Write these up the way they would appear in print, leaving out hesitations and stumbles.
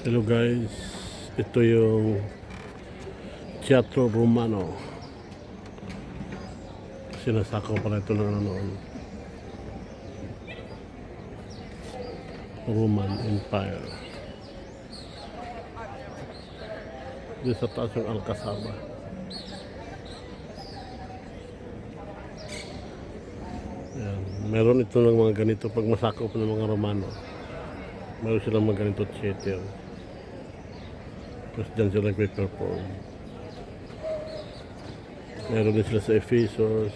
Hello guys, ito yung Teatro Romano. Sinasakaw pala ito ng ano noon, Roman Empire. Dito sa taas yung Alcazaba. Ayan. Meron ito ng mga ganito pag masakaw pa ng mga Romano. Meron silang mga ganito theater. Tapos dyan sila nagpe-perform. Meron din sila sa Ephesus,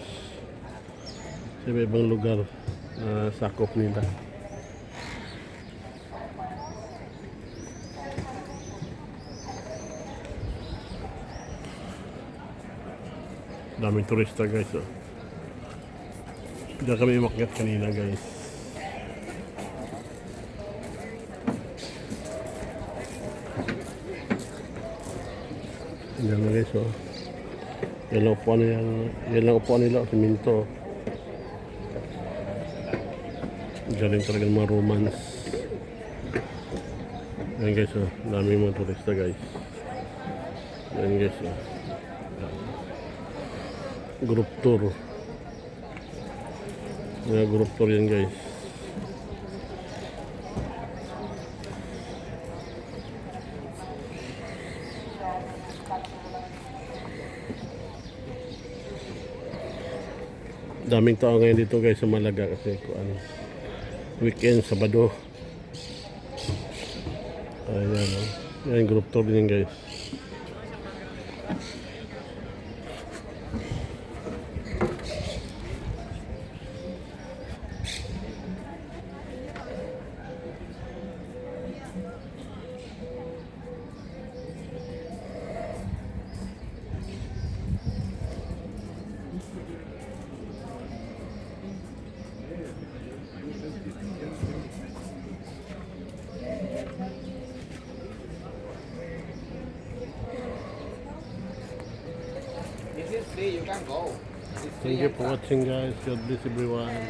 sa ibang lugar na sakop nila. Daming turista guys. Oh. Diyan kami umakyat kanina guys. Diyan na guys. Oh. Yan lang upuan nila, siminto. Galing talaga ng mga Romans. Yan guys, oh. Daming mga turista guys. Yan guys, oh. Group tour. Mga group tour yan guys. Daming tao ngayon dito guys sa Malaga kasi weekend, Sabado. Ayan, oh. Yan, group tour din guys. This is free, you can go. It's free Thank you and for watching guys. God bless everyone.